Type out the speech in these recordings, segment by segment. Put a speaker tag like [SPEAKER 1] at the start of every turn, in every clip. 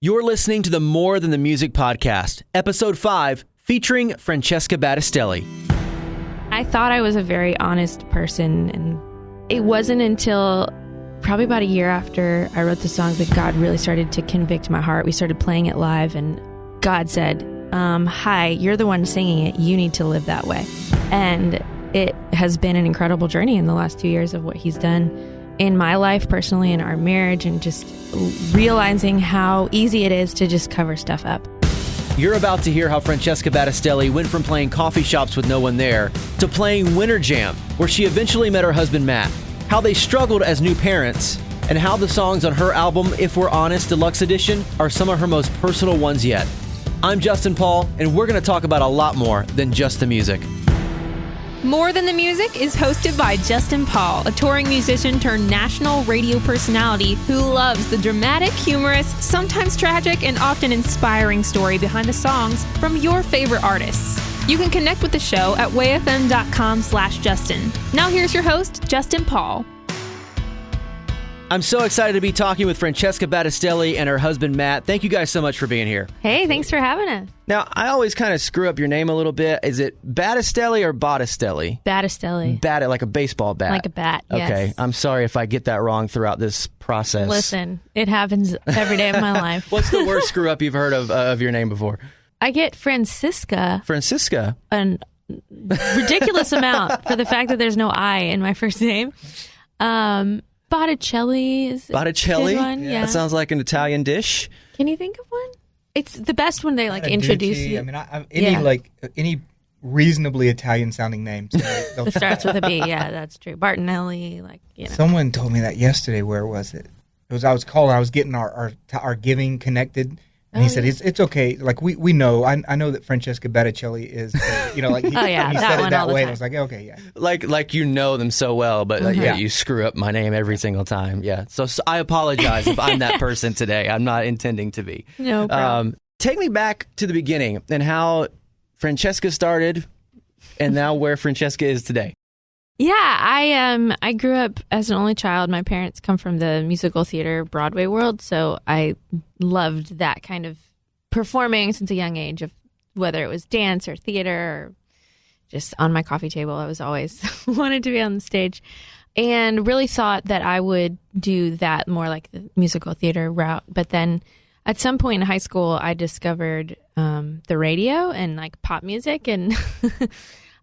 [SPEAKER 1] You're listening to the More Than the Music podcast, episode 5, featuring Francesca Battistelli.
[SPEAKER 2] I thought I was a very honest person, and it wasn't until probably about a year after I wrote the song that God really started to convict my heart. We started playing it live, and God said, hi, you're the one singing it. You need to live that way. And it has been an incredible journey in the last 2 years of what he's done in my life personally, in our marriage, and just realizing how easy it is to just cover stuff up.
[SPEAKER 1] You're about to hear how Francesca Battistelli went from playing coffee shops with no one there to playing Winter Jam, where she eventually met her husband Matt, how they struggled as new parents, and how the songs on her album, If We're Honest Deluxe Edition, are some of her most personal ones yet. I'm Justin Paul, and we're going to talk about a lot more than just the music.
[SPEAKER 3] More Than the Music is hosted by Justin Paul, a touring musician turned national radio personality who loves the dramatic, humorous, sometimes tragic, and often inspiring story behind the songs from your favorite artists. You can connect with the show at wayfm.com/Justin. Now here's your host, Justin Paul.
[SPEAKER 1] I'm so excited to be talking with Francesca Battistelli and her husband Matt. Thank you guys so much for being here.
[SPEAKER 2] Hey, thanks for having us.
[SPEAKER 1] Now, I always kind of screw up your name a little bit. Is it Battistelli or Battistelli?
[SPEAKER 2] Battistelli.
[SPEAKER 1] Like a baseball bat.
[SPEAKER 2] Like a bat, yes.
[SPEAKER 1] Okay, I'm sorry if I get that wrong throughout this process.
[SPEAKER 2] Listen, it happens every day of my life.
[SPEAKER 1] What's the worst screw up you've heard of your name before?
[SPEAKER 2] I get Francesca.
[SPEAKER 1] Francisca?
[SPEAKER 2] An ridiculous amount for the fact that there's no I in my first name. Botticelli is
[SPEAKER 1] Botticelli?
[SPEAKER 2] a good one. Yeah.
[SPEAKER 1] That sounds like an Italian dish.
[SPEAKER 2] Can you think of one? It's the best when they introduce you.
[SPEAKER 4] I mean, any reasonably Italian sounding name. So
[SPEAKER 2] It starts with a B. Yeah, that's true. Bartonelli,
[SPEAKER 4] Someone told me that yesterday. Where was it? I was calling. I was getting our giving connected. And he said, it's okay. Like, we know. I know that Francesca Batticelli is, he
[SPEAKER 2] that
[SPEAKER 4] said
[SPEAKER 2] one
[SPEAKER 4] it that
[SPEAKER 2] all the
[SPEAKER 4] way.
[SPEAKER 2] time.
[SPEAKER 4] I was like, okay, yeah.
[SPEAKER 1] Like you know them so well, but you screw up my name every single time. Yeah. So I apologize if I'm that person today. I'm not intending to be.
[SPEAKER 2] No problem.
[SPEAKER 1] Take me back to the beginning and how Francesca started and now where Francesca is today.
[SPEAKER 2] Yeah, I grew up as an only child. My parents come from the musical theater Broadway world, so I loved that kind of performing since a young age, of whether it was dance or theater or just on my coffee table. I was always wanted to be on the stage, and really thought that I would do that more like the musical theater route. But then at some point in high school, I discovered the radio and pop music, and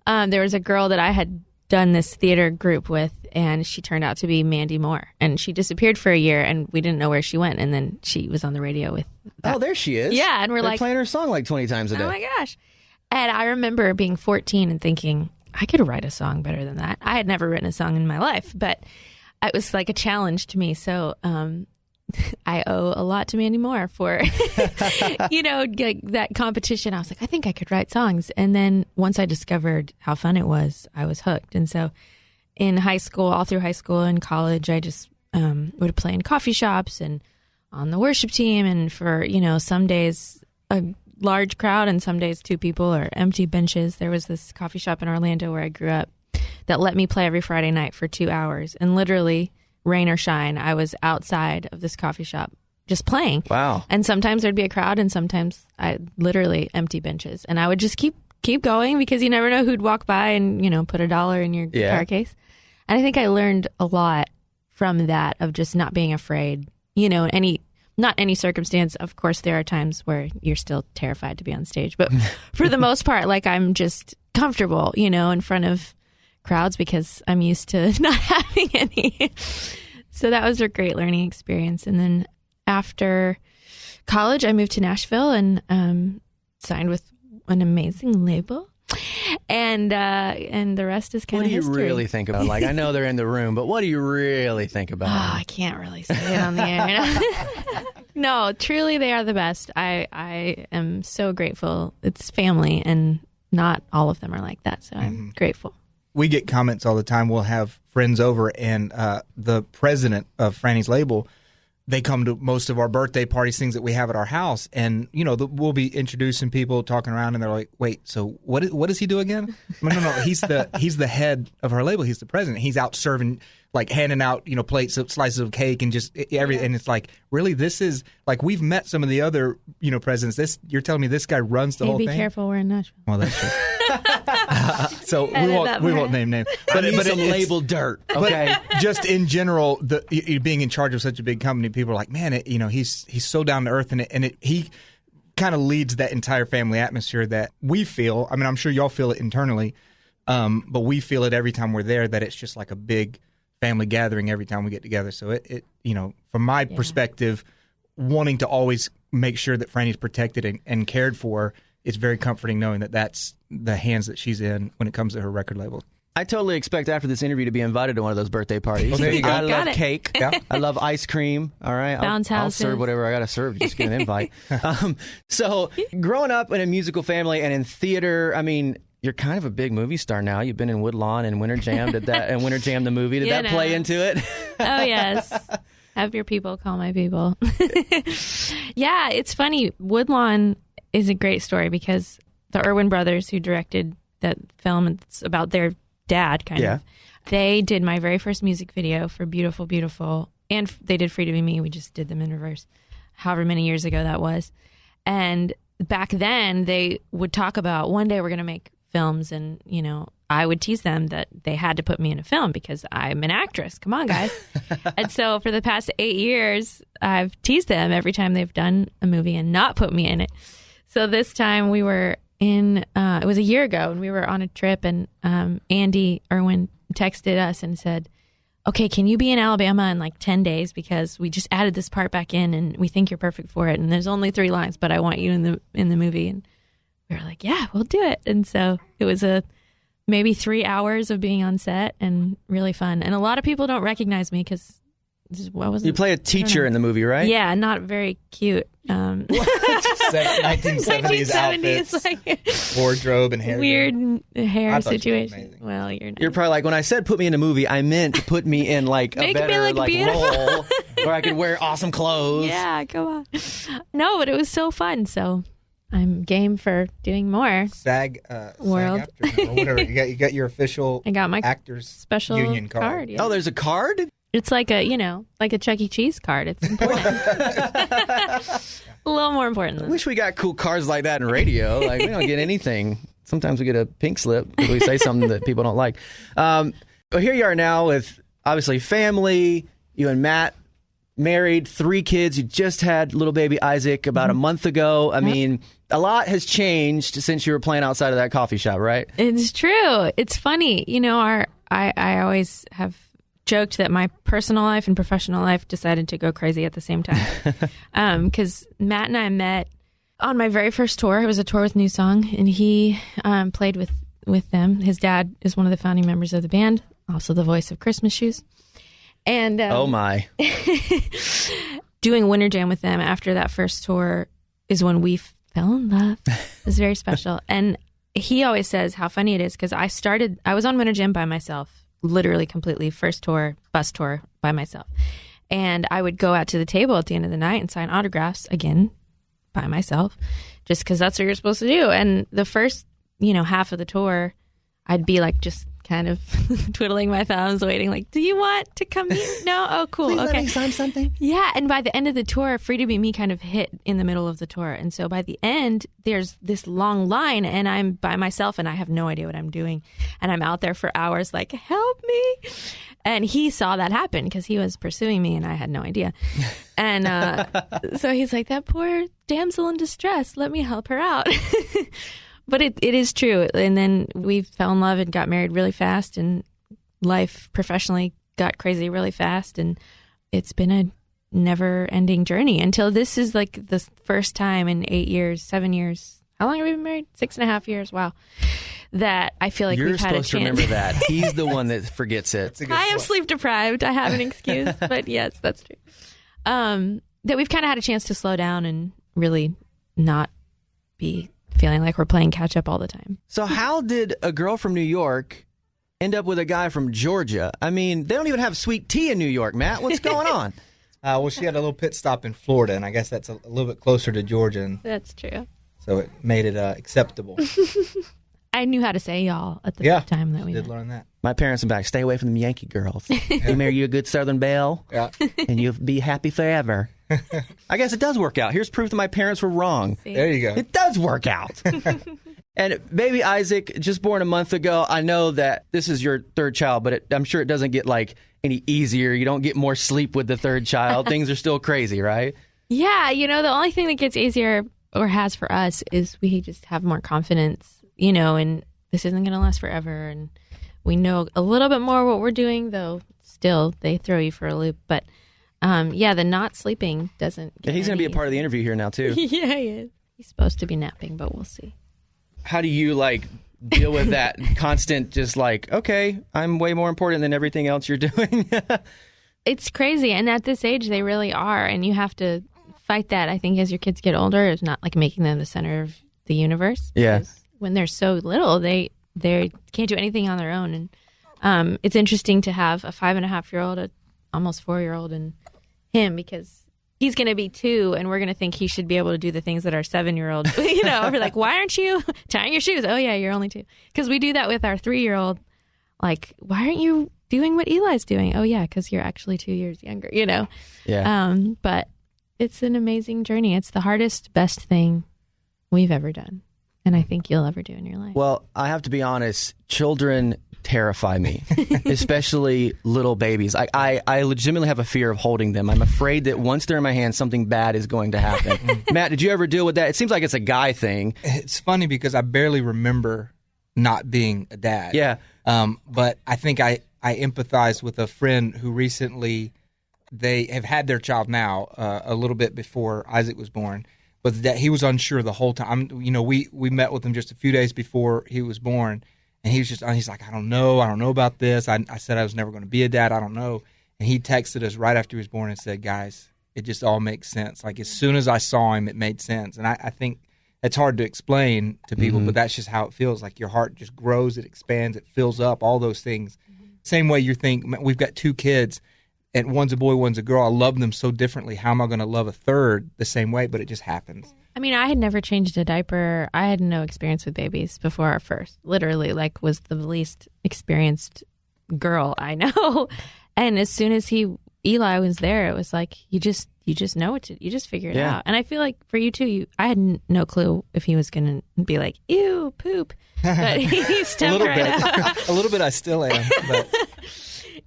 [SPEAKER 2] there was a girl that I had done this theater group with, and she turned out to be Mandy Moore, and she disappeared for a year, and we didn't know where she went, and then she was on the radio with that.
[SPEAKER 1] Oh, there she is.
[SPEAKER 2] Yeah, and
[SPEAKER 1] They're playing her song 20 times a day.
[SPEAKER 2] Oh my gosh. And I remember being 14 and thinking, I could write a song better than that. I had never written a song in my life, but it was like a challenge to me. So I owe a lot to Mandy Moore for, that competition. I was like, I think I could write songs. And then once I discovered how fun it was, I was hooked. And so in high school, all through high school and college, I just would play in coffee shops and on the worship team. And for, some days a large crowd and some days 2 people or empty benches. There was this coffee shop in Orlando where I grew up that let me play every Friday night for 2 hours. And literally, rain or shine, I was outside of this coffee shop just playing.
[SPEAKER 1] Wow.
[SPEAKER 2] And sometimes there'd be a crowd, and sometimes I literally empty benches. And I would just keep going because you never know who'd walk by and, put $1 in your guitar case. And I think I learned a lot from that, of just not being afraid, not any circumstance. Of course, there are times where you're still terrified to be on stage. But for the most part, I'm just comfortable, in front of crowds because I'm used to not having any. So that was a great learning experience. And then after college, I moved to Nashville and signed with an amazing label. And the rest is kind of history.
[SPEAKER 1] What do you really think about? I know they're in the room, but what do you really think about?
[SPEAKER 2] Oh, I can't really say it on the air. No, truly, they are the best. I am so grateful. It's family, and not all of them are like that. So I'm grateful.
[SPEAKER 4] We get comments all the time. We'll have friends over, and the president of Franny's label, they come to most of our birthday parties, things that we have at our house, and we'll be introducing people, talking around, and they're like, "Wait, so what does he do again?" No. He's the head of our label. He's the president. He's out serving like handing out, plates of slices of cake and just everything. And it's like, really, this is like, we've met some of the other, presidents. You're telling me this guy runs the whole
[SPEAKER 2] be
[SPEAKER 4] thing?
[SPEAKER 2] Be careful, we're in Nashville.
[SPEAKER 4] Well, that's true. So we won't name names.
[SPEAKER 1] But it's some labeled dirt. Okay.
[SPEAKER 4] But just in general, being in charge of such a big company, people are like, man, he's so down to earth, and he kind of leads that entire family atmosphere that we feel. I mean, I'm sure y'all feel it internally, but we feel it every time we're there. That it's just like a big family gathering every time we get together. So it from my perspective, wanting to always make sure that Franny's protected and cared for, it's very comforting knowing that that's the hands that she's in when it comes to her record label.
[SPEAKER 1] I totally expect after this interview to be invited to one of those birthday parties.
[SPEAKER 4] Well, there you go.
[SPEAKER 1] I love cake. Yeah. I love ice cream. All right. I'll serve whatever I got to serve. Just get an invite. So growing up in a musical family and in theater, I mean, you're kind of a big movie star now. You've been in Woodlawn and Winter Jam. And Winter Jam the movie? Did that play into it?
[SPEAKER 2] Oh, yes. Have your people call my people. Yeah, it's funny. Woodlawn is a great story because the Irwin brothers who directed that film, it's about their dad kind of. They did my very first music video for Beautiful, Beautiful, and they did Free to Be Me. We just did them in reverse, however many years ago that was. And back then they would talk about one day we're going to make films, and I would tease them that they had to put me in a film because I'm an actress. Come on, guys. And so for the past 8 years, I've teased them every time they've done a movie and not put me in it. So this time we were it was a year ago, and we were on a trip, and Andy Irwin texted us and said, okay, can you be in Alabama in like 10 days because we just added this part back in and we think you're perfect for it, and there's only 3 lines, but I want you in the movie. And we were like, yeah, we'll do it. And so it was maybe 3 hours of being on set and really fun. And a lot of people don't recognize me because
[SPEAKER 1] you play a teacher in the movie, right?
[SPEAKER 2] Yeah, not very cute.
[SPEAKER 4] 1970s outfits, like, wardrobe and hair.
[SPEAKER 2] Weird hair situation. Well, you're
[SPEAKER 1] probably like, when I said put me in a movie, I meant to put me in like a better role where I could wear awesome clothes.
[SPEAKER 2] Yeah, come on. No, but it was so fun. So I'm game for doing more.
[SPEAKER 4] SAG
[SPEAKER 2] World.
[SPEAKER 4] SAG or whatever. You got your official.
[SPEAKER 2] I got my
[SPEAKER 4] actors
[SPEAKER 2] special
[SPEAKER 4] union card.
[SPEAKER 2] Yeah.
[SPEAKER 1] Oh, there's a card?
[SPEAKER 2] It's like a Chuck E. Cheese card. It's important. A little more important.
[SPEAKER 1] I wish we got cool cards like that in radio. Like, we don't get anything. Sometimes we get a pink slip because we say something that people don't like. But here you are now with, obviously, family. You and Matt, married, 3 kids. You just had little baby Isaac about a month ago. I mean, a lot has changed since you were playing outside of that coffee shop, right?
[SPEAKER 2] It's true. It's funny. I always have joked that my personal life and professional life decided to go crazy at the same time. Because Matt and I met on my very first tour. It was a tour with New Song, and he played with them. His dad is one of the founding members of the band, also the voice of Christmas Shoes. And
[SPEAKER 1] oh my.
[SPEAKER 2] Doing Winter Jam with them after that first tour is when we fell in love. It was very special. And he always says how funny it is because I was on Winter Jam by myself. Literally completely first tour, bus tour by myself. And I would go out to the table at the end of the night and sign autographs again by myself just because that's what you're supposed to do. And the first, half of the tour, I'd be like just kind of twiddling my thumbs, waiting like, do you want to come here? No? Oh, cool.
[SPEAKER 1] Please
[SPEAKER 2] okay.
[SPEAKER 1] Let me sign something.
[SPEAKER 2] Yeah. And by the end of the tour, Free to Be Me kind of hit in the middle of the tour. And so by the end, there's this long line and I'm by myself and I have no idea what I'm doing. And I'm out there for hours like, help me. And he saw that happen because he was pursuing me and I had no idea. And so he's like, that poor damsel in distress, let me help her out. But it is true. And then we fell in love and got married really fast, and life professionally got crazy really fast. And it's been a never-ending journey until this is like the first time in 8 years, 7 years. How long have we been married? 6.5 years. Wow. That I feel like we've had a chance.
[SPEAKER 1] You're supposed to remember that. He's the one that forgets it.
[SPEAKER 2] I am sleep deprived. I have an excuse, but yes, that's true. That we've kind of had a chance to slow down and really not be feeling like we're playing catch up all the time.
[SPEAKER 1] So how did a girl from New York end up with a guy from Georgia? I mean, they don't even have sweet tea in New York, Matt. What's going on?
[SPEAKER 4] Well, she had a little pit stop in Florida, and I guess that's a little bit closer to Georgia. And
[SPEAKER 2] that's true.
[SPEAKER 4] So it made it acceptable.
[SPEAKER 2] I knew how to say y'all at the time that we
[SPEAKER 4] did
[SPEAKER 2] met.
[SPEAKER 4] learn that.
[SPEAKER 1] My parents are back. Stay away from them Yankee girls. You marry you a good Southern belle, and you'll be happy forever. I guess it does work out. Here's proof that my parents were wrong.
[SPEAKER 2] See?
[SPEAKER 4] There you go.
[SPEAKER 1] It does work out. And baby Isaac, just born a month ago, I know that this is your third child, but I'm sure it doesn't get like any easier. You don't get more sleep with the third child. Things are still crazy, right?
[SPEAKER 2] Yeah, the only thing that gets easier or has for us is we just have more confidence, and this isn't going to last forever. And we know a little bit more what we're doing, though still they throw you for a loop. But the not sleeping doesn't get
[SPEAKER 1] He's going to be a part of the interview here now, too.
[SPEAKER 2] Yeah, he is. He's supposed to be napping, but we'll see.
[SPEAKER 1] How do you deal with that constant just okay, I'm way more important than everything else you're doing?
[SPEAKER 2] It's crazy. And at this age, they really are. And you have to fight that. I think as your kids get older, it's not like making them the center of the universe.
[SPEAKER 1] Yeah.
[SPEAKER 2] When they're so little, they can't do anything on their own. And it's interesting to have a 5.5-year-old, a almost 4-year-old, and him, because he's going to be 2, and we're going to think he should be able to do the things that our 7-year-old, we're like, why aren't you tying your shoes? Oh, yeah, you're only 2. Because we do that with our 3-year-old. Like, why aren't you doing what Eli's doing? Oh, yeah, because you're actually 2 years younger,
[SPEAKER 1] Yeah.
[SPEAKER 2] But it's an amazing journey. It's the hardest, best thing we've ever done, and I think you'll ever do in your life.
[SPEAKER 1] Well, I have to be honest, children terrify me, especially little babies. I legitimately have a fear of holding them. I'm afraid that once they're in my hands, something bad is going to happen. Matt, did you ever deal with that? It seems like it's a guy thing.
[SPEAKER 4] It's funny because I barely remember not being a dad.
[SPEAKER 1] Yeah.
[SPEAKER 4] But I think I empathize with a friend who recently, they have had their child now a little bit before Isaac was born, but that he was unsure the whole time. We met with him just a few days before he was born. And he's like, I don't know about this. I said I was never going to be a dad. I don't know. And he texted us right after he was born and said, guys, it just all makes sense. Like, as soon as I saw him, it made sense. And I think it's hard to explain to people, but that's just how it feels. Like, your heart just grows, it expands, it fills up, all those things. Same way you think, we've got 2 kids, and one's a boy, one's a girl. I love them so differently. How am I going to love a third the same way? But it just happens.
[SPEAKER 2] I mean, I had never changed a diaper. I had no experience with babies before our first. Literally, was the least experienced girl I know. And as soon as Eli was there, it was like, you just know you just figure it out. And I feel like for you too, I had no clue if he was going to be like, ew, poop. But he stepped right out.
[SPEAKER 4] A little bit I still am. But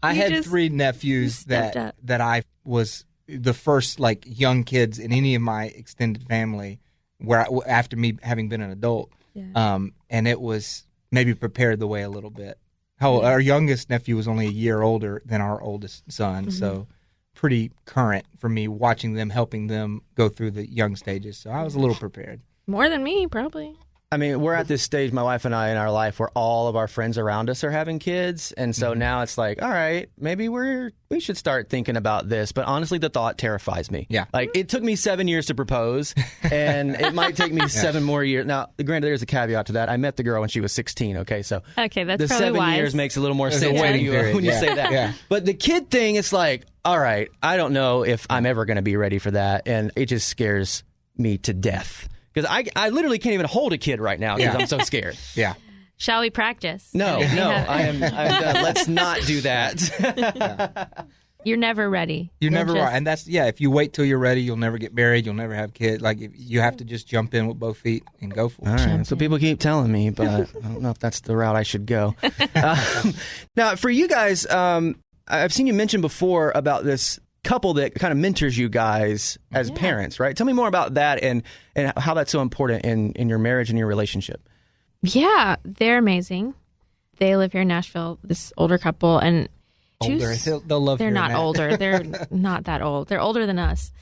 [SPEAKER 4] I had 3 nephews that I was the first young kids in any of my extended family after me having been an adult. Yeah. And it was maybe prepared the way a little bit. Our youngest nephew was only a year older than our oldest son, so pretty current for me watching them, helping them go through the young stages. So I was a little prepared. More
[SPEAKER 2] than me, probably.
[SPEAKER 1] I mean, we're at this stage, my wife and I, in our life where all of our friends around us are having kids. And so now it's like, all right, maybe we should start thinking about this. But honestly, the thought terrifies me.
[SPEAKER 4] Yeah.
[SPEAKER 1] It took me 7 years to propose, and it might take me 7 more years. Now, granted, there's a caveat to that. I met the girl when she was 16, okay? So
[SPEAKER 2] that's
[SPEAKER 1] the
[SPEAKER 2] probably
[SPEAKER 1] 7
[SPEAKER 2] wise.
[SPEAKER 1] years makes a little more sense when you say that.
[SPEAKER 4] Yeah.
[SPEAKER 1] But the kid thing, it's like, all right, I don't know if I'm ever going to be ready for that. And it just scares me to death. Because I literally can't even hold a kid right now because I'm so scared.
[SPEAKER 4] Yeah.
[SPEAKER 2] Shall we practice?
[SPEAKER 1] No, I'm done. Let's not do that.
[SPEAKER 2] You're never ready.
[SPEAKER 4] You're never right. And that's, if you wait till you're ready, you'll never get married, you'll never have kids. You have to just jump in with both feet and go for it.
[SPEAKER 1] All right. That's what people keep telling me, but I don't know if that's the route I should go. Now, for you guys, I've seen you mention before about this couple that kind of mentors you guys as parents, right? Tell me more about that and how that's so important in your marriage and your relationship.
[SPEAKER 2] Yeah, they're amazing. They live here in Nashville, this older couple, and
[SPEAKER 4] older. They'll love.
[SPEAKER 2] They're not older. They're not that old. They're older than us.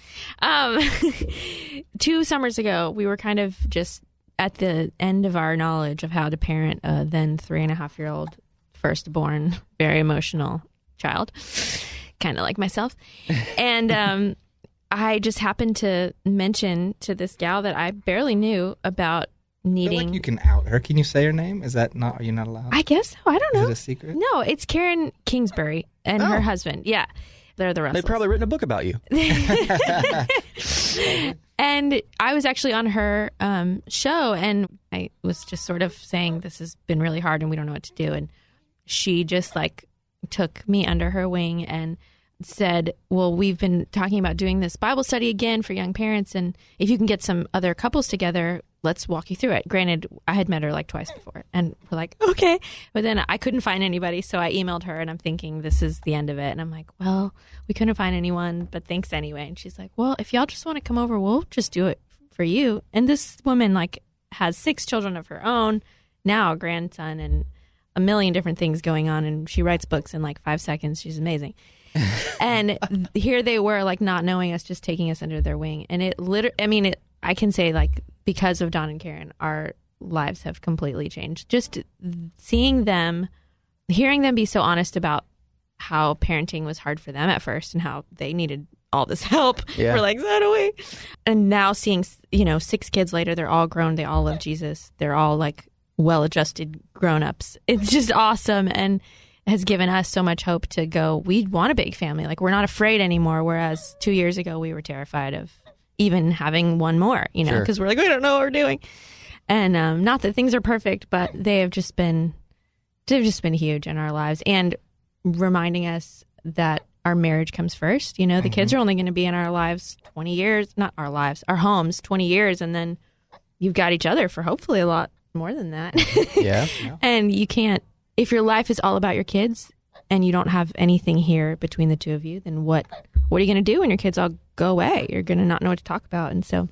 [SPEAKER 2] 2 summers ago, we were kind of just at the end of our knowledge of how to parent a then 3.5-year-old firstborn, very emotional child. Kind of like myself. And I just happened to mention to this gal that I barely knew about needing.
[SPEAKER 4] I feel like you can out her. Can you say her name? Is that not? Are you not allowed?
[SPEAKER 2] I guess so. I don't know.
[SPEAKER 4] Is it a secret?
[SPEAKER 2] No, it's Karen Kingsbury and her husband. Yeah, they're the Russells.
[SPEAKER 1] They've probably written a book about you.
[SPEAKER 2] And I was actually on her show, and I was just sort of saying, this has been really hard and we don't know what to do. And she just like took me under her wing and said, well, we've been talking about doing this Bible study again for young parents. And if you can get some other couples together, let's walk you through it. Granted, I had met her like twice before, and we're like, okay. But then I couldn't find anybody. So I emailed her, and I'm thinking this is the end of it. And I'm like, well, we couldn't find anyone, but thanks anyway. And she's like, well, if y'all just want to come over, we'll just do it for you. And this woman like has 6 children of her own, now a grandson, and a million different things going on. And she writes books in like 5 seconds. She's amazing. And here they were, like, not knowing us, just taking us under their wing. And it literally, I mean, I can say, like, because of Don and Karen, our lives have completely changed. Just seeing them, hearing them be so honest about how parenting was hard for them at first and how they needed all this help.
[SPEAKER 1] Yeah.
[SPEAKER 2] We're like, so do we. And now seeing, 6 kids later, they're all grown. They all love Jesus. They're all, like, well-adjusted grown-ups. It's just awesome. And has given us so much hope to go, we want a big family. Like, we're not afraid anymore. Whereas 2 years ago, we were terrified of even having one more, because we're like, we don't know what we're doing. And not that things are perfect, but they've just been huge in our lives, and reminding us that our marriage comes first. The kids are only going to be in our lives 20 years, not our lives, our homes 20 years. And then you've got each other for hopefully a lot more than that.
[SPEAKER 1] Yeah.
[SPEAKER 2] And you can't, if your life is all about your kids and you don't have anything here between the two of you, then what are you going to do when your kids all go away? You're going to not know what to talk about. And so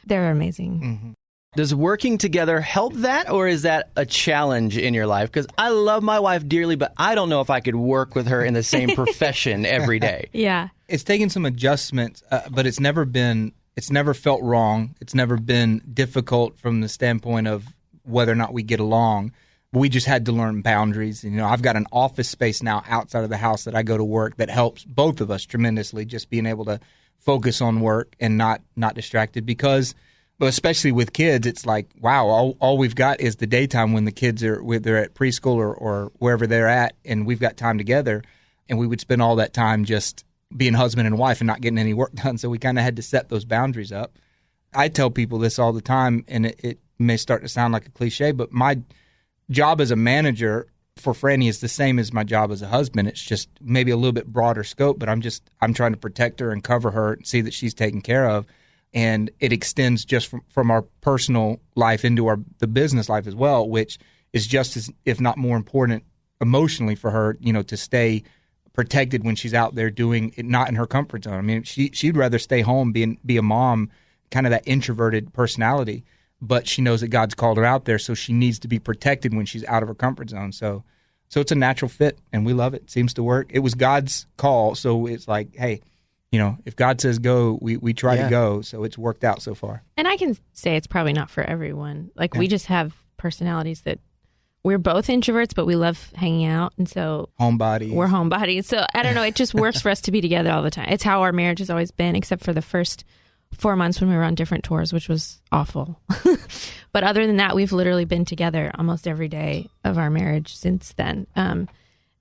[SPEAKER 2] they're amazing.
[SPEAKER 4] Mm-hmm.
[SPEAKER 1] Does working together help that, or is that a challenge in your life? Because I love my wife dearly, but I don't know if I could work with her in the same profession every day.
[SPEAKER 2] Yeah.
[SPEAKER 4] It's taken some adjustments, but it's never felt wrong. It's never been difficult from the standpoint of whether or not we get along. We just had to learn boundaries. I've got an office space now outside of the house that I go to work that helps both of us tremendously, just being able to focus on work and not distracted. But especially with kids, it's like, wow, all we've got is the daytime when the kids they're at preschool or wherever they're at, and we've got time together. And we would spend all that time just being husband and wife and not getting any work done. So we kind of had to set those boundaries up. I tell people this all the time, and it may start to sound like a cliche, but my job as a manager for Franny is the same as my job as a husband. It's just maybe a little bit broader scope, but I'm trying to protect her and cover her and see that she's taken care of. And it extends just from our personal life into the business life as well, which is just as, if not more important emotionally for her, to stay protected when she's out there doing it, not in her comfort zone. I mean, she'd rather stay home, be a mom, kind of that introverted personality. But she knows that God's called her out there, so she needs to be protected when she's out of her comfort zone. So it's a natural fit, and we love it. It seems to work. It was God's call, so it's like, hey, if God says go, we try to go. So it's worked out so far.
[SPEAKER 2] And I can say it's probably not for everyone. Like, we just have personalities that we're both introverts, but we love hanging out. And so
[SPEAKER 4] homebodies.
[SPEAKER 2] We're homebodies. So I don't know. It just works for us to be together all the time. It's how our marriage has always been, except for the first 4 months when we were on different tours, which was awful. But other than that, we've literally been together almost every day of our marriage since then. And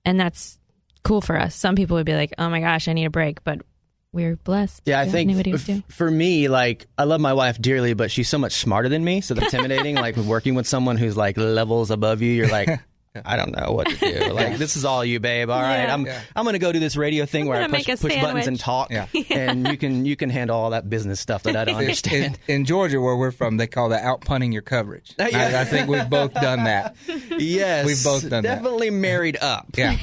[SPEAKER 2] that's cool for us. Some people would be like, oh my gosh, I need a break. But we're blessed.
[SPEAKER 1] Yeah, I think for me, like, I love my wife dearly, but she's so much smarter than me. So that's intimidating. Like, working with someone who's like levels above you, you're like, I don't know what to do. Like, this is all you, babe. All right, I'm going to go do this radio thing where I push buttons and talk, and you can handle all that business stuff that I don't understand.
[SPEAKER 4] In Georgia, where we're from, they call that out-punting your coverage. I think we've both done that.
[SPEAKER 1] Yes,
[SPEAKER 4] we've both done
[SPEAKER 1] definitely
[SPEAKER 4] that.
[SPEAKER 1] Married up.
[SPEAKER 4] Yeah.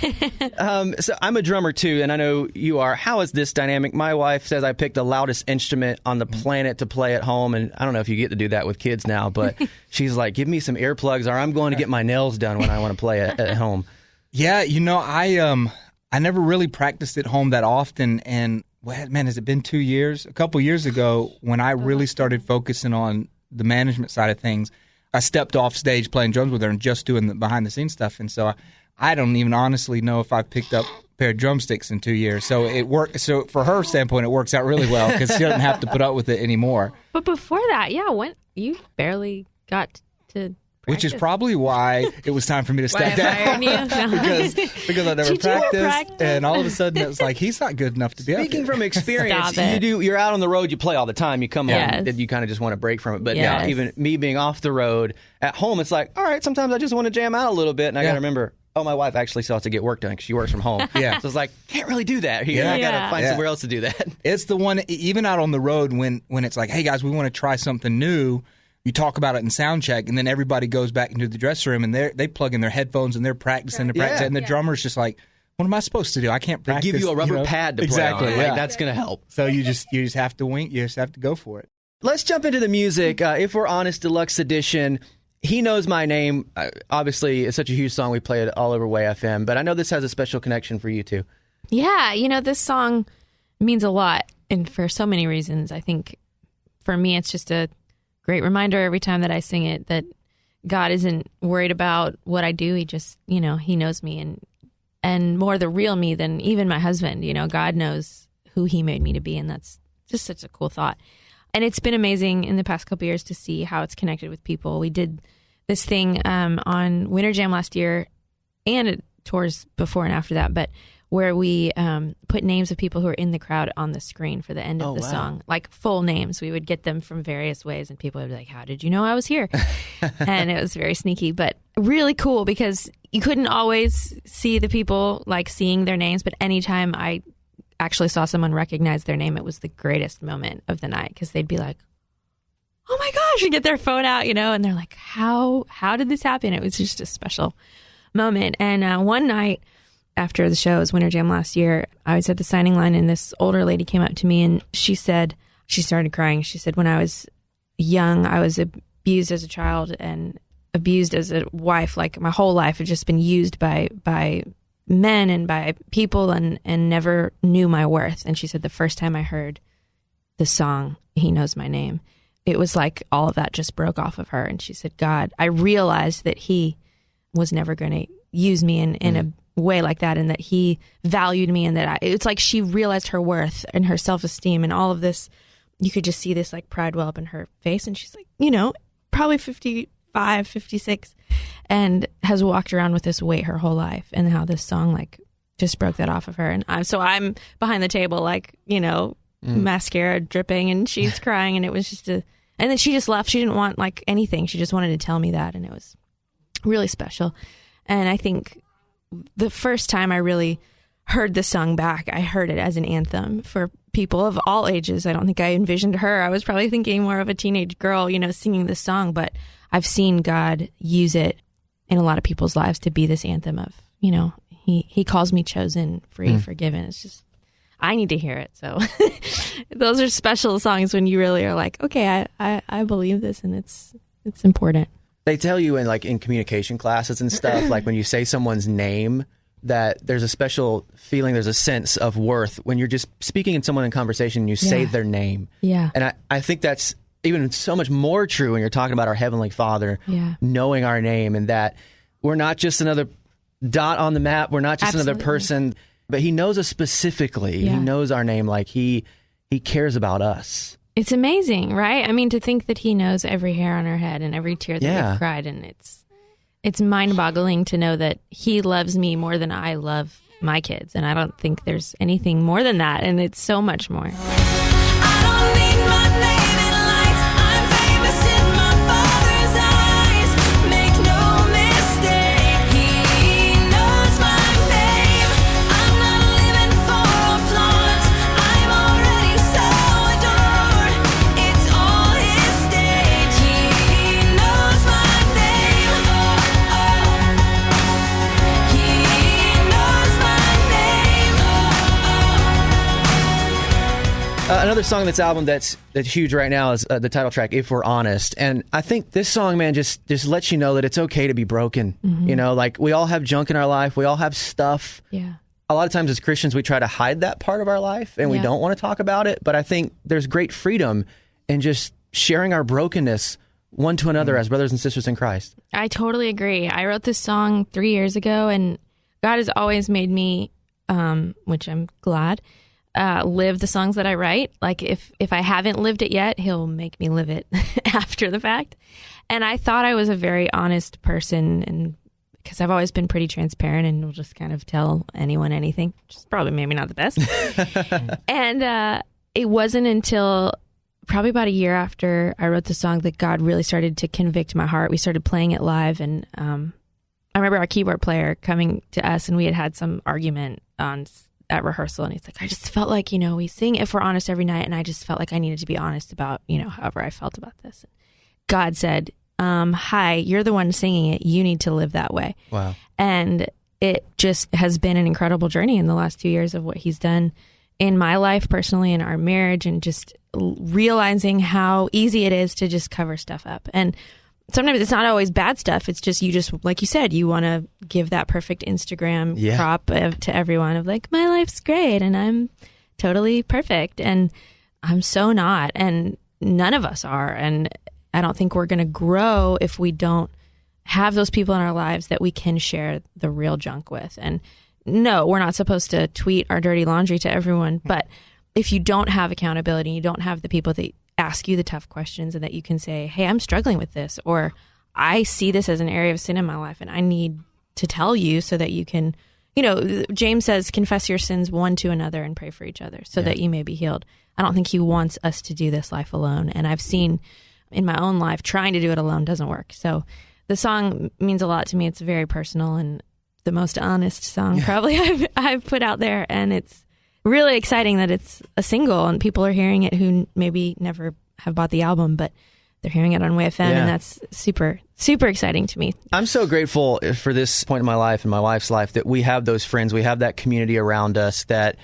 [SPEAKER 1] So I'm a drummer too, and I know you are. How is this dynamic? My wife says I picked the loudest instrument on the planet to play at home, and I don't know if you get to do that with kids now, but she's like, give me some earplugs, or I'm going to get my nails done when I want to play at home. Yeah,
[SPEAKER 4] I never really practiced at home that often, and man, has it been 2 years? A couple years ago, when I really started focusing on the management side of things, I stepped off stage playing drums with her and just doing the behind the scenes stuff, and so I don't even honestly know if I've picked up a pair of drumsticks in 2 years. So it worked. So for her standpoint, it works out really well because she doesn't have to put up with it anymore.
[SPEAKER 2] But before that, when you barely got to
[SPEAKER 4] Which is probably why it was time for me to step down. because I never practiced, and all of a sudden it was like, he's not good enough to be
[SPEAKER 1] Speaking
[SPEAKER 4] up here.
[SPEAKER 1] from experience, you're out on the road, you play all the time, you come home, you kind of just want to break from it. But now, even me being off the road, at home, it's like, all right, sometimes I just want to jam out a little bit, and I got to remember, my wife actually still has to get work done because she works from home. So it's like, can't really do that here. I got to find somewhere else to do that.
[SPEAKER 4] It's the one, even out on the road, when it's like, hey, guys, we want to try something new. You talk about it in sound check, and then everybody goes back into the dressing room, and they plug in their headphones, and they're practicing, and the drummer's just like, what am I supposed to do? I can't practice.
[SPEAKER 1] They give you a rubber pad to play on. Like, that's going to help.
[SPEAKER 4] So you just have to wing. You just have to go for it.
[SPEAKER 1] Let's jump into the music. If We're Honest Deluxe Edition. He Knows My Name. Obviously, it's such a huge song. We play it all over Way FM. But I know this has a special connection for you, too.
[SPEAKER 2] Yeah, this song means a lot. And for so many reasons. I think for me, it's just a great reminder every time that I sing it that God isn't worried about what I do. He just, he knows me and more the real me than even my husband. God knows who he made me to be. And that's just such a cool thought. And it's been amazing in the past couple of years to see how it's connected with people. We did this thing on Winter Jam last year and tours before and after that, but where we put names of people who are in the crowd on the screen for the end of the song, like full names. We would get them from various ways, and people would be like, how did you know I was here? And it was very sneaky, but really cool because you couldn't always see the people like seeing their names, but anytime I actually saw someone recognize their name, it was the greatest moment of the night because they'd be like, oh my gosh, and get their phone out, and they're like, how did this happen? It was just a special moment. And one night, after the show, it was Winter Jam last year, I was at the signing line and this older lady came up to me and she started crying. She said, when I was young, I was abused as a child and abused as a wife. Like my whole life had just been used by men and by people and never knew my worth. And she said, the first time I heard the song, He Knows My Name, it was like all of that just broke off of her. And she said, God, I realized that he was never going to use me in a way like that, and that he valued me, and that it's like she realized her worth and her self-esteem and all of this. You could just see this like pride well up in her face, and she's like, probably 55, 56, and has walked around with this weight her whole life, and how this song like just broke that off of her. And I'm behind the table like, mascara dripping, and she's crying, and it was just and then she just left. She didn't want like anything. She just wanted to tell me that, and it was really special. And I think the first time I really heard the song back, I heard it as an anthem for people of all ages. I don't think I envisioned her. I was probably thinking more of a teenage girl, singing this song, but I've seen God use it in a lot of people's lives to be this anthem of, he calls me chosen, free, forgiven. It's just, I need to hear it. So those are special songs when you really are like, okay, I believe this, and it's important.
[SPEAKER 1] They tell you in communication classes and stuff, like when you say someone's name, that there's a special feeling, there's a sense of worth when you're just speaking in someone in conversation and you say their name.
[SPEAKER 2] Yeah.
[SPEAKER 1] And I think that's even so much more true when you're talking about our Heavenly Father, knowing our name, and that we're not just another dot on the map. We're not just another person, but he knows us specifically. He knows our name, like he cares about us.
[SPEAKER 2] It's amazing, right? I mean, to think that he knows every hair on our head and every tear that we've cried, and it's mind-boggling to know that he loves me more than I love my kids, and I don't think there's anything more than that, and it's so much more.
[SPEAKER 5] I don't need my name in lights. I'm famous in my Father's eyes. Make no mistake, he knows my name. I'm not living for applause. I'm already so adored. It's all his stage. He knows my name. He knows my name.
[SPEAKER 1] Another song on this album that's huge right now is the title track, If We're Honest. And I think this song, man, just lets you know that it's okay to be broken. Like we all have junk in our life. We all have stuff.
[SPEAKER 2] Yeah.
[SPEAKER 1] A lot of times as Christians, we try to hide that part of our life and we don't want to talk about it. But I think there's great freedom in just sharing our brokenness one to another as brothers and sisters in Christ.
[SPEAKER 2] I totally agree. I wrote this song 3 years ago, and God has always made me, which I'm glad, live the songs that I write. Like if I haven't lived it yet, he'll make me live it after the fact. And I thought I was a very honest person, and because I've always been pretty transparent and will just kind of tell anyone anything, which is probably maybe not the best. And it wasn't until probably about a year after I wrote the song that God really started to convict my heart. We started playing it live, and I remember our keyboard player coming to us, and we had some argument at rehearsal, and he's like, I just felt like, we sing If We're Honest every night, and I just felt like I needed to be honest about, however I felt about this. God said, hi, you're the one singing it. You need to live that way.
[SPEAKER 1] Wow.
[SPEAKER 2] And it just has been an incredible journey in the last 2 years of what he's done in my life personally, in our marriage, and just realizing how easy it is to just cover stuff up. And sometimes it's not always bad stuff. It's just, like you said, you want to give that perfect Instagram prop to everyone of like, my life's great and I'm totally perfect. And I'm so not. And none of us are. And I don't think we're going to grow if we don't have those people in our lives that we can share the real junk with. And no, we're not supposed to tweet our dirty laundry to everyone. But if you don't have accountability, you don't have the people that ask you the tough questions and that you can say, hey, I'm struggling with this, or I see this as an area of sin in my life and I need to tell you so that you can, James says, confess your sins one to another and pray for each other so that you may be healed. I don't think he wants us to do this life alone. And I've seen in my own life, trying to do it alone doesn't work. So the song means a lot to me. It's very personal and the most honest song probably I've put out there. And it's really exciting that it's a single and people are hearing it who maybe never have bought the album, but they're hearing it on WFM, and that's super, super exciting to me.
[SPEAKER 1] I'm so grateful for this point in my life and my wife's life that we have those friends, we have that community around us that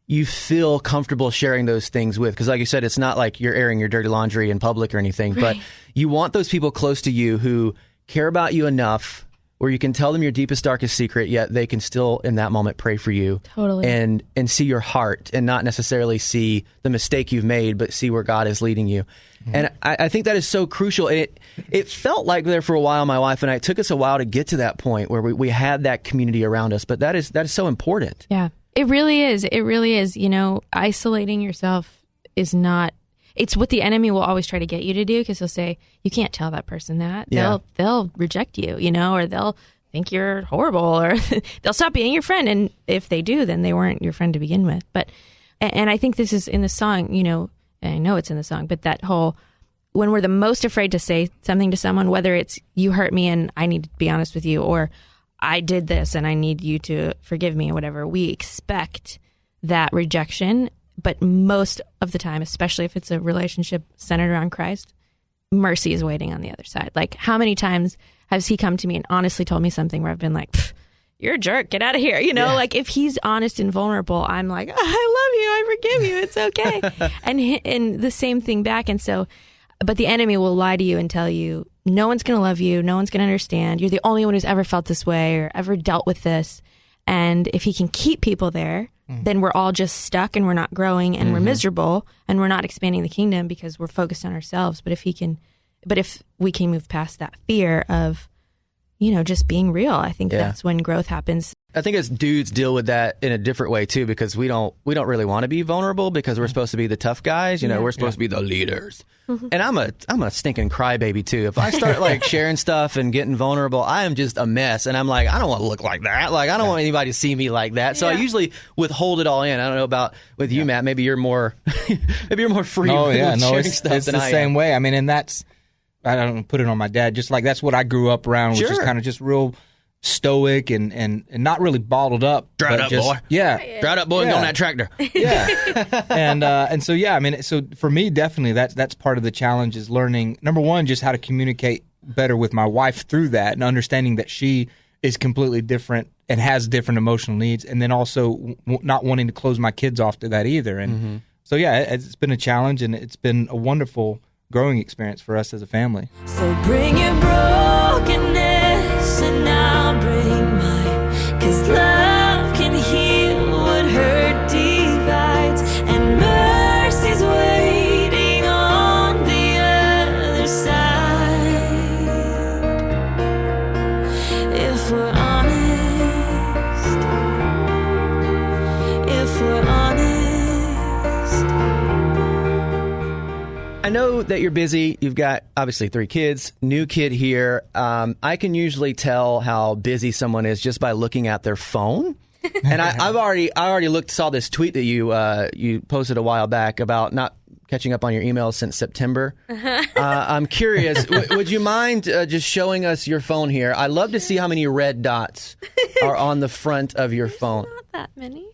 [SPEAKER 1] you feel comfortable sharing those things with. Because like you said, it's not like you're airing your dirty laundry in public or anything, but you want those people close to you who care about you enough where you can tell them your deepest, darkest secret, yet they can still, in that moment, pray for you.
[SPEAKER 2] Totally.
[SPEAKER 1] And see your heart and not necessarily see the mistake you've made, but see where God is leading you. And I think that is so crucial. It felt like there for a while, my wife and I, it took us a while to get to that point where we had that community around us, but that is so important.
[SPEAKER 2] Yeah, it really is. It really is. Isolating yourself is not, it's what the enemy will always try to get you to do, because he'll say, you can't tell that person that. They'll reject you, or they'll think you're horrible, or they'll stop being your friend. And if they do, then they weren't your friend to begin with. But, and I think this is in the song, and I know it's in the song, but that whole, when we're the most afraid to say something to someone, whether it's you hurt me and I need to be honest with you, or I did this and I need you to forgive me, or whatever, we expect that rejection. But most of the time, especially if it's a relationship centered around Christ, mercy is waiting on the other side. Like, how many times has he come to me and honestly told me something where I've been like, you're a jerk, get out of here. Like if he's honest and vulnerable, I'm like, I love you, I forgive you, it's okay. and the same thing back. And so, but the enemy will lie to you and tell you, no one's going to love you, no one's going to understand. You're the only one who's ever felt this way or ever dealt with this. And if he can keep people there, then we're all just stuck and we're not growing and we're miserable and we're not expanding the kingdom because we're focused on ourselves. But if we can move past that fear of, just being real, I think that's when growth happens.
[SPEAKER 1] I think as dudes deal with that in a different way too, because we don't really want to be vulnerable because we're supposed to be the tough guys. We're supposed to be the leaders. And I'm a stinking crybaby too. If I start like sharing stuff and getting vulnerable, I am just a mess. And I'm like, I don't want to look like that. Like, I don't want anybody to see me like that. So I usually withhold it all in. I don't know about with you, Matt. Maybe you're more free with sharing stuff
[SPEAKER 4] it's
[SPEAKER 1] than
[SPEAKER 4] the
[SPEAKER 1] I
[SPEAKER 4] same
[SPEAKER 1] am.
[SPEAKER 4] way. I mean, and I don't put it on my dad. Just like that's what I grew up around, which is kind of just real stoic and not really bottled up.
[SPEAKER 1] Dried up, boy.
[SPEAKER 4] Yeah.
[SPEAKER 1] Dried up, boy, and go on that tractor.
[SPEAKER 4] Yeah. and so, I mean, so for me, definitely that's part of the challenge is learning, number one, just how to communicate better with my wife through that and understanding that she is completely different and has different emotional needs. And then also not wanting to close my kids off to that either. And so, it's been a challenge and it's been a wonderful growing experience for us as a family.
[SPEAKER 5] So bring your brokenness and I'll bring mine, 'cause love can heal what hurt divides, and mercy's waiting on the other side. If we're honest,
[SPEAKER 1] that you're busy. You've got obviously 3 kids, new kid here. I can usually tell how busy someone is just by looking at their phone. And I already saw this tweet that you posted a while back about not catching up on your emails since September. I'm curious, would you mind just showing us your phone here? I'd love to see how many red dots are on the front of your phone.
[SPEAKER 2] Not that many.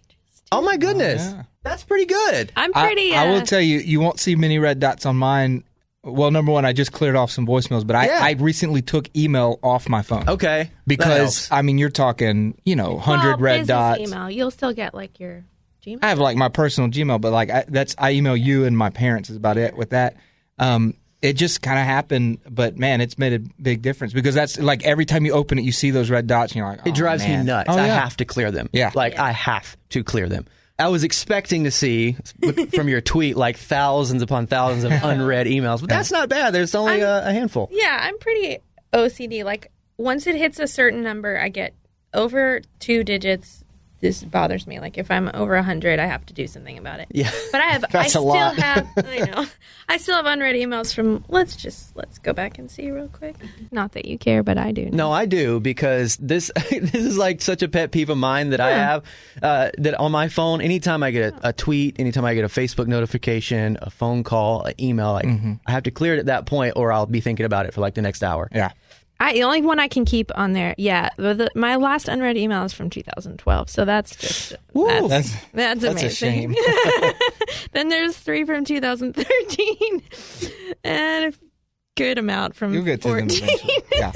[SPEAKER 1] Oh my goodness.
[SPEAKER 4] Yeah.
[SPEAKER 1] That's pretty good.
[SPEAKER 2] I'm pretty.
[SPEAKER 4] I will tell you, you won't see many red dots on mine. Well, number one, I just cleared off some voicemails, but I recently took email off my phone.
[SPEAKER 1] Okay.
[SPEAKER 4] Because, I mean, you're talking, 100 red dots.
[SPEAKER 2] Email. You'll still get like your Gmail.
[SPEAKER 4] I have like my personal Gmail, but like I email you and my parents is about it with that. It just kind of happened, but man, it's made a big difference because that's like every time you open it, you see those red dots and you're like, oh,
[SPEAKER 1] it drives me nuts.
[SPEAKER 4] Oh,
[SPEAKER 1] I
[SPEAKER 4] yeah.
[SPEAKER 1] have to clear them.
[SPEAKER 4] Yeah.
[SPEAKER 1] I have to clear them. I was expecting to see from your tweet like thousands upon thousands of unread emails, but that's not bad. There's only a handful.
[SPEAKER 2] Yeah, I'm pretty OCD. Like once it hits a certain number, I get over 2 digits. This bothers me. Like if I'm over 100, I have to do something about it.
[SPEAKER 1] Yeah.
[SPEAKER 2] But I
[SPEAKER 4] That's
[SPEAKER 2] still
[SPEAKER 4] a lot.
[SPEAKER 2] have, I know. I still have unread emails from, let's go back and see real quick. Not that you care, but I do.
[SPEAKER 1] No, I do because this is like such a pet peeve of mine that I have that on my phone, anytime I get a tweet, anytime I get a Facebook notification, a phone call, an email, I have to clear it at that point or I'll be thinking about it for like the next hour.
[SPEAKER 4] Yeah.
[SPEAKER 2] The only one I can keep on there, my last unread email is from 2012, so that's just that's amazing.
[SPEAKER 4] a shame.
[SPEAKER 2] Then there's 3 from 2013, and a good amount from
[SPEAKER 4] You'll get to them
[SPEAKER 2] 14.
[SPEAKER 4] eventually. Yeah.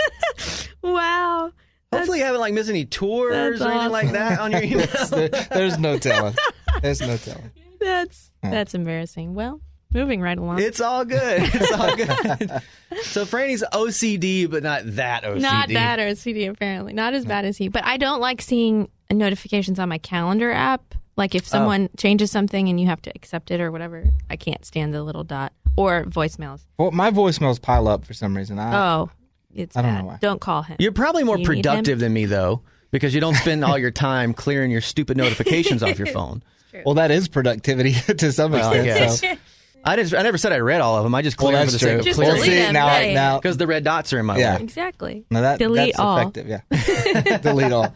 [SPEAKER 2] Wow.
[SPEAKER 1] Hopefully you haven't like missed any tours
[SPEAKER 2] That's
[SPEAKER 1] or anything like that on your emails.
[SPEAKER 4] There's no telling. There's no telling.
[SPEAKER 2] That's embarrassing. Well, moving right along.
[SPEAKER 1] It's all good. It's all good. So Franny's OCD, but not that OCD.
[SPEAKER 2] Not that OCD, apparently. Not as bad as he. But I don't like seeing notifications on my calendar app. Like if someone changes something and you have to accept it or whatever, I can't stand the little dot. Or voicemails.
[SPEAKER 4] Well, my voicemails pile up for some reason.
[SPEAKER 2] It's
[SPEAKER 4] I don't
[SPEAKER 2] bad.
[SPEAKER 4] know why.
[SPEAKER 2] Don't call him.
[SPEAKER 1] You're probably more
[SPEAKER 2] You need
[SPEAKER 1] productive
[SPEAKER 2] him?
[SPEAKER 1] than me, though, because you don't spend all your time clearing your stupid notifications off your phone.
[SPEAKER 4] Well, that is productivity to some
[SPEAKER 1] Well, I
[SPEAKER 4] extent.
[SPEAKER 1] guess.
[SPEAKER 4] So.
[SPEAKER 1] I never said I read all of them. I just cleared them for the sake of
[SPEAKER 2] Just
[SPEAKER 1] clearing
[SPEAKER 2] delete them, right.
[SPEAKER 4] now.
[SPEAKER 1] because the red dots are in my
[SPEAKER 4] Yeah.
[SPEAKER 1] way.
[SPEAKER 2] Exactly.
[SPEAKER 4] No,
[SPEAKER 2] Delete
[SPEAKER 4] that's
[SPEAKER 2] all.
[SPEAKER 4] effective. Yeah. Delete all.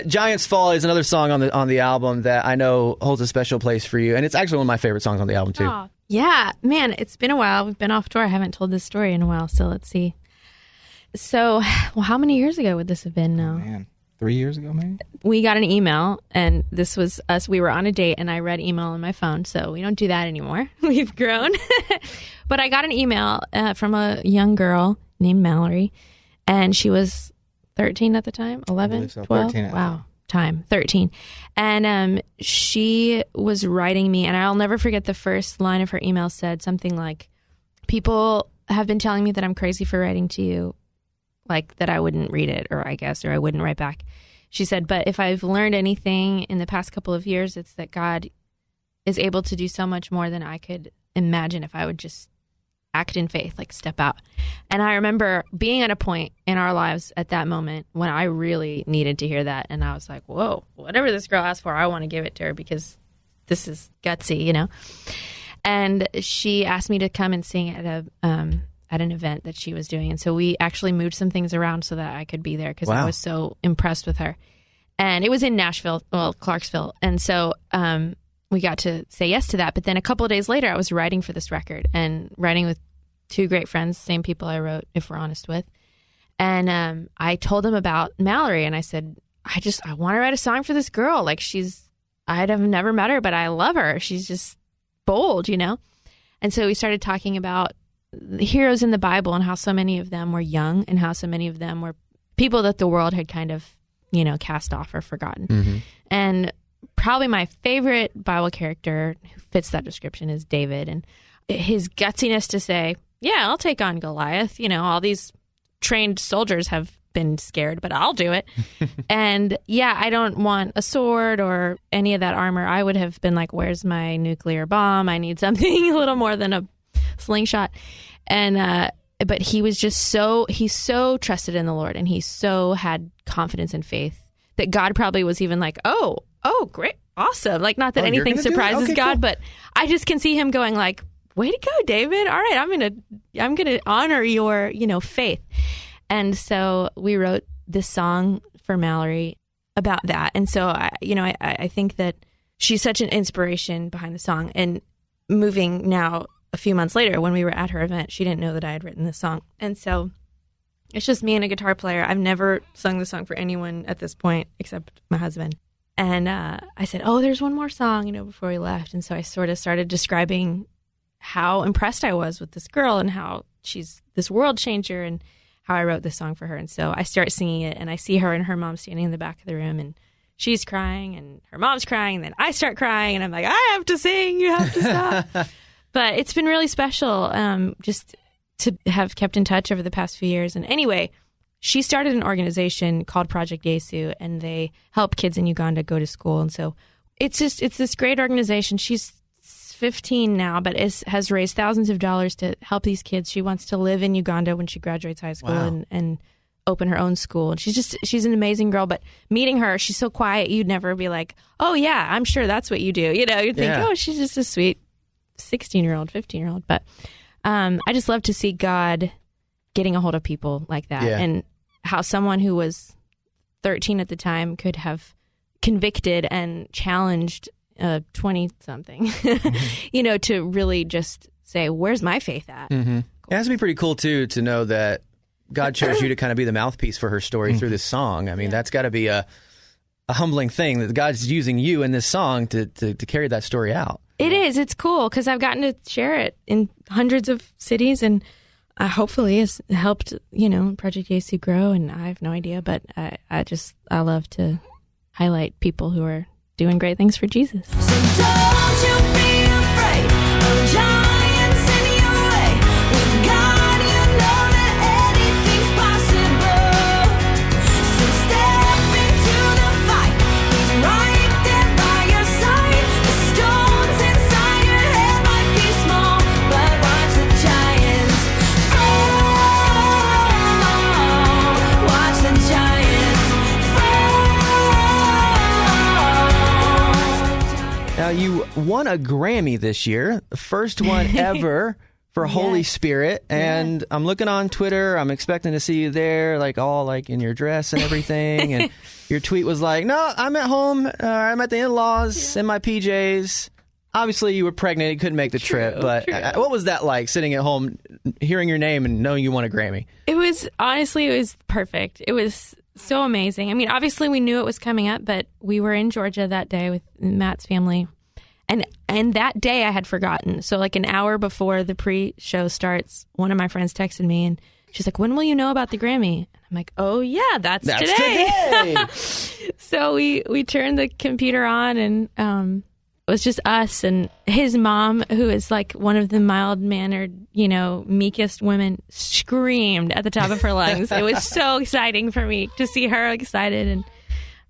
[SPEAKER 1] Giants Fall is another song on the album that I know holds a special place for you, and it's actually one of my favorite songs on the album too.
[SPEAKER 2] Aw. Yeah, man, it's been a while. We've been off tour. I haven't told this story in a while, so let's see. So, well, how many years ago would this have been now?
[SPEAKER 4] Man, 3 years ago, maybe?
[SPEAKER 2] We got an email, and this was us. We were on a date, and I read email on my phone, so we don't do that anymore. We've grown. But I got an email from a young girl named Mallory, and she was 13 at the time, 11,
[SPEAKER 4] believe so.
[SPEAKER 2] 12?
[SPEAKER 4] 13 at the
[SPEAKER 2] Wow, time, 13. And she was writing me, and I'll never forget the first line of her email said something like, people have been telling me that I'm crazy for writing to you, like that I wouldn't read it, or I wouldn't write back. She said, but if I've learned anything in the past couple of years, it's that God is able to do so much more than I could imagine if I would just act in faith, like step out. And I remember being at a point in our lives at that moment when I really needed to hear that. And I was like, whoa, whatever this girl asked for, I want to give it to her because this is gutsy, you know? And she asked me to come and sing at an event that she was doing. And so we actually moved some things around so that I could be there because I was so impressed with her. And it was in Clarksville. And so we got to say yes to that. But then a couple of days later, I was writing for this record and writing with 2 great friends, same people I wrote, if we're honest with. And I told them about Mallory, and I said, I want to write a song for this girl. Like I'd have never met her, but I love her. She's just bold, you know? And so we started talking about the heroes in the Bible and how so many of them were young and how so many of them were people that the world had kind of, you know, cast off or forgotten. Mm-hmm. And probably my favorite Bible character who fits that description is David, and his gutsiness to say, yeah, I'll take on Goliath. You know, all these trained soldiers have been scared, but I'll do it. And yeah, I don't want a sword or any of that armor. I would have been like, where's my nuclear bomb? I need something a little more than a slingshot. And but he was just he's so trusted in the Lord, and he so had confidence and faith that God probably was even like, oh great, awesome. Like, not that anything surprises God, but I just can see him going like, way to go, David. All right, I'm gonna honor your, faith. And so we wrote this song for Mallory about that. And so I think that she's such an inspiration behind the song. And moving now a few months later, when we were at her event, she didn't know that I had written this song. And so it's just me and a guitar player. I've never sung the song for anyone at this point except my husband. And I said, oh, there's one more song, before we left. And so I sort of started describing how impressed I was with this girl and how she's this world changer and how I wrote this song for her. And so I start singing it, and I see her and her mom standing in the back of the room, and she's crying and her mom's crying, and then I start crying, and I'm like, I have to sing, you have to stop. But it's been really special just to have kept in touch over the past few years. And anyway, she started an organization called Project Yesu, and they help kids in Uganda go to school. And so it's this great organization. She's 15 now, but has raised thousands of dollars to help these kids. She wants to live in Uganda when she graduates high school.
[SPEAKER 1] Wow.
[SPEAKER 2] and open her own school. And she's an amazing girl, but meeting her, she's so quiet, you'd never be like, oh yeah, I'm sure that's what you do. You'd think, oh, she's just a sweet 16-year-old, 15-year-old. But I just love to see God getting a hold of people like that, and how someone who was 13 at the time could have convicted and challenged 20-something, to really just say, where's my faith at?
[SPEAKER 1] Mm-hmm. It has to be pretty cool, too, to know that God chose you to kind of be the mouthpiece for her story through this song. I mean, that's got to be a humbling thing that God's using you in this song to carry that story out.
[SPEAKER 2] It is. It's cool because I've gotten to share it in hundreds of cities, and hopefully it's helped, Project Yesu grow, and I have no idea, but I love to highlight people who are doing great things for Jesus.
[SPEAKER 5] So don't you be afraid of giants in your way. With God, you know that anything's possible. So step into the fight. He's right there by your side. The stones inside your head might be small, but watch the giants fall. Watch the giants fall.
[SPEAKER 1] Now, you won a Grammy this year, the first one ever for Holy Spirit. And I'm looking on Twitter. I'm expecting to see you there, all in your dress and everything. And your tweet was like, no, I'm at home. I'm at the in-laws in my PJs. Obviously, you were pregnant. You couldn't make the trip. But what was that like, sitting at home, hearing your name and knowing you won a Grammy?
[SPEAKER 2] It was perfect. It was so amazing. I mean, obviously we knew it was coming up, but we were in Georgia that day with Matt's family. And that day I had forgotten. So an hour before the pre-show starts, one of my friends texted me and she's like, when will you know about the Grammy? And I'm like, oh yeah, that's today. So we turned the computer on, and it was just us and his mom, who is one of the mild-mannered, meekest women, screamed at the top of her lungs. It was so exciting for me to see her excited,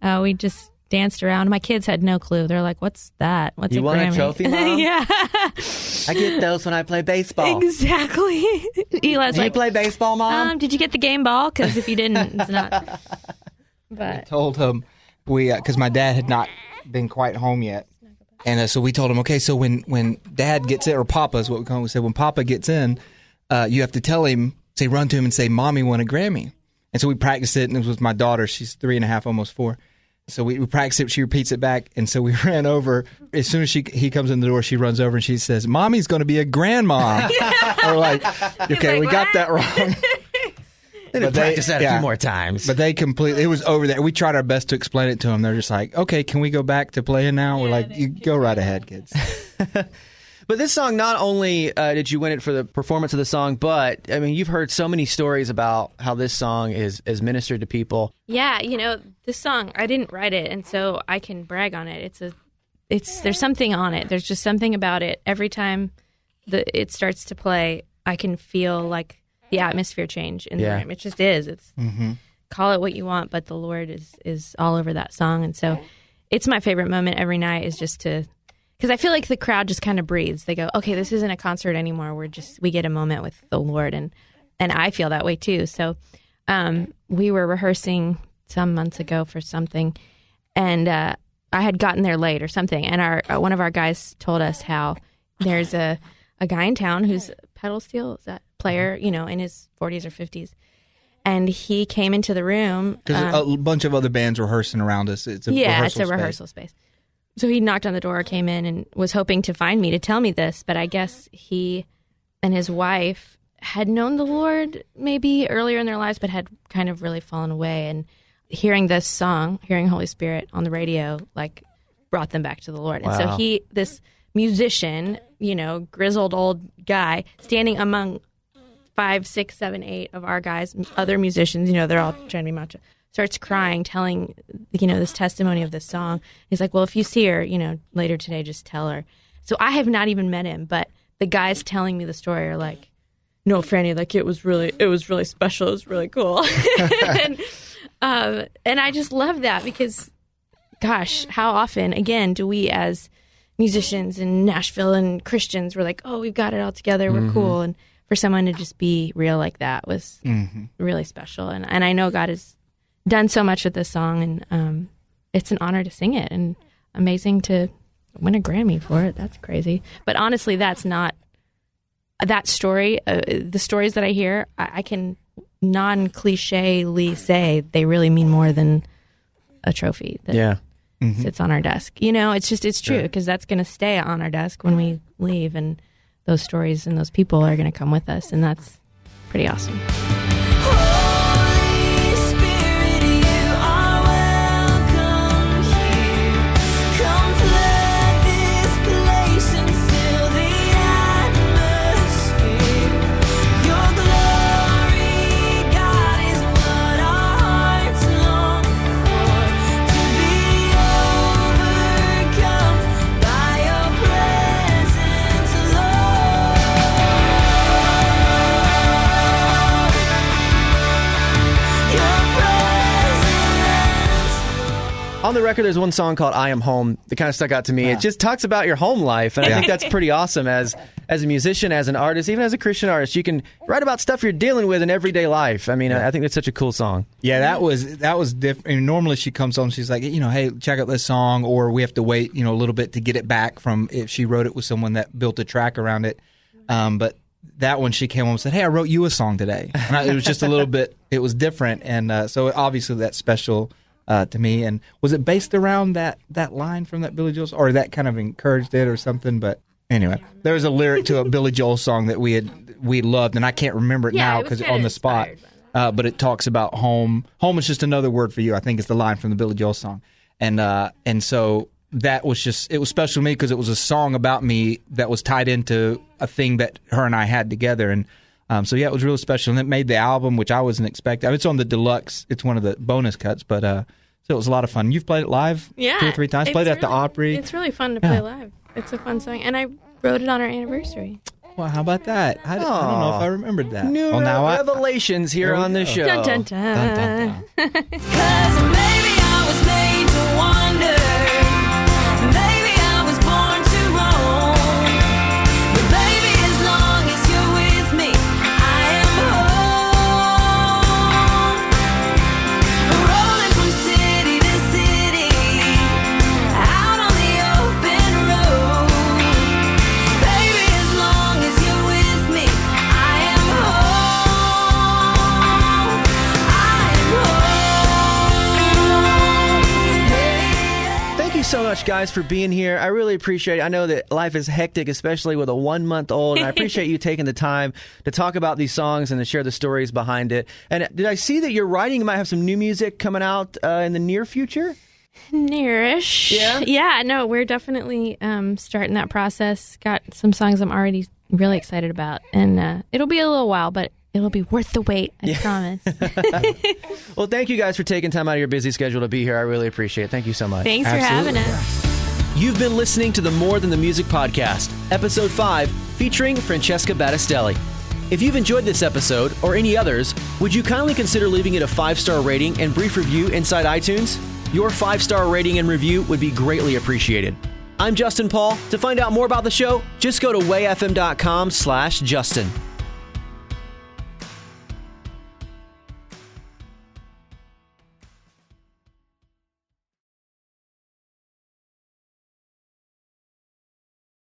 [SPEAKER 2] and we just danced around. My kids had no clue. They're like, what's that? What's
[SPEAKER 1] you
[SPEAKER 2] a
[SPEAKER 1] won
[SPEAKER 2] Grammy?
[SPEAKER 1] A trophy, Mom?
[SPEAKER 2] Yeah.
[SPEAKER 1] I get those when I play baseball.
[SPEAKER 2] Exactly. Eli's
[SPEAKER 1] Did you play baseball, Mom?
[SPEAKER 2] did you get the game ball? Because if you didn't, it's not. But
[SPEAKER 4] I told him, because my dad had not been quite home yet. And so we told him, okay, so when Dad gets in, or Papa is what we call him, we said, when Papa gets in, you have to tell him, run to him and say, Mommy won a Grammy. And so we practiced it, and it was with my daughter. She's 3.5, almost 4. So we practiced it. She repeats it back. And so we ran over. As soon as he comes in the door, she runs over and she says, Mommy's going to be a grandma. We're like, okay, we got that wrong.
[SPEAKER 1] They didn't practice that a few more times.
[SPEAKER 4] But they completely, it was over there. We tried our best to explain it to them. They're just like, okay, can we go back to playing now? We're like, you go right ahead, kids.
[SPEAKER 1] But this song, not only did you win it for the performance of the song, but, I mean, you've heard so many stories about how this song is ministered to people.
[SPEAKER 2] Yeah, this song, I didn't write it, and so I can brag on it. There's something on it. There's just something about it. Every time it starts to play, I can feel the atmosphere change in the room. It just is. It's call it what you want, but the Lord is all over that song. And so it's my favorite moment every night, is just because I feel like the crowd just kind of breathes. They go, okay, this isn't a concert anymore. We get a moment with the Lord. And I feel that way too. So we were rehearsing some months ago for something, and I had gotten there late or something. And one of our guys told us how there's a a guy in town who's a pedal steel player, in his 40s or 50s. And he came into the room.
[SPEAKER 4] Because a bunch of other bands rehearsing around us. It's a
[SPEAKER 2] rehearsal space. So he knocked on the door, came in, and was hoping to find me to tell me this. But I guess he and his wife had known the Lord maybe earlier in their lives, but had kind of really fallen away. And hearing this song, hearing Holy Spirit on the radio, like brought them back to the Lord.
[SPEAKER 1] Wow.
[SPEAKER 2] And so this musician, grizzled old guy, standing among 5, 6, 7, 8 of our guys, other musicians, they're all trying to be macho, starts crying, telling, this testimony of this song. He's like, well, if you see her, later today, just tell her. So I have not even met him, but the guys telling me the story are like, no, Franny, like it was really special. It was really cool. And I just love that because, gosh, how often, again, do we as musicians in Nashville and Christians, we're like, oh, we've got it all together. We're cool. And for someone to just be real like that was really special. And I know God has done so much with this song, and it's an honor to sing it and amazing to win a Grammy for it. That's crazy. But honestly, that's not that story. The stories that I hear, I can non-clichély say they really mean more than a trophy that sits on our desk. It's true because that's going to stay on our desk when we leave, and those stories and those people are going to come with us, and that's pretty awesome.
[SPEAKER 5] Holy Spirit, you are welcome here. Come flood this place and fill the atmosphere. Your glory, God, is what our hearts long for. To be overcome by your presence, Lord. Your presence.
[SPEAKER 1] On the record, there's one song called I Am Home that kind of stuck out to me. It just talks about your home life, and I think that's pretty awesome as a musician, as an artist, even as a Christian artist. You can write about stuff you're dealing with in everyday life. I mean, I think that's such a cool song.
[SPEAKER 4] Yeah, that was different. And normally she comes on, she's like, hey, check out this song, or we have to wait, a little bit to get it back from if she wrote it with someone that built a track around it. But that one, she came on and said, hey, I wrote you a song today. And it was just a little bit, it was different. And so obviously that's special to me. And was it based around that line from that Billy Joel song, or that kind of encouraged it or something? But anyway, there was a lyric to a Billy Joel song that we loved, and I can't remember it now because on the spot. But it talks about home. Home is just another word for you, I think is the line from the Billy Joel song. And so that was just, it was special to me because it was a song about me that was tied into a thing that her and I had together. And so yeah, it was really special. And it made the album, which I wasn't expecting. It's on the Deluxe. It's one of the bonus cuts, but so it was a lot of fun. You've played it live 2 or 3 times. Played it at the Opry.
[SPEAKER 2] It's really fun to play live. It's a fun song. And I wrote it on our anniversary.
[SPEAKER 4] Well, how about that? I don't know if I remembered that.
[SPEAKER 1] New revelations here on the show.
[SPEAKER 2] Dun, dun, dun.
[SPEAKER 4] Dun, dun, dun.
[SPEAKER 5] 'Cause maybe I was made to wonder. Maybe I was born to roam. But baby, as long as you're with me, I am home. Rolling from city to city, out on the open road. Baby, as long as you're with me, I am home. I am home.
[SPEAKER 1] Thank you so much, guys, for being here. I really appreciate it. I know that life is hectic, especially with a 1-month-old, and I appreciate you taking the time to talk about these songs and to share the stories behind it. And did I see that you're writing? You might have some new music coming out in the near future?
[SPEAKER 2] Nearish.
[SPEAKER 1] Yeah?
[SPEAKER 2] Yeah, no, we're definitely starting that process. Got some songs I'm already really excited about. And it'll be a little while, but it'll be worth the wait, I promise.
[SPEAKER 1] Well, thank you guys for taking time out of your busy schedule to be here. I really appreciate it. Thank you so much.
[SPEAKER 2] Thanks for having us.
[SPEAKER 1] You've been listening to the More Than the Music podcast, episode 5, featuring Francesca Battistelli. If you've enjoyed this episode or any others, would you kindly consider leaving it a 5-star rating and brief review inside iTunes? Your 5-star rating and review would be greatly appreciated. I'm Justin Paul. To find out more about the show, just go to wayfm.com/Justin.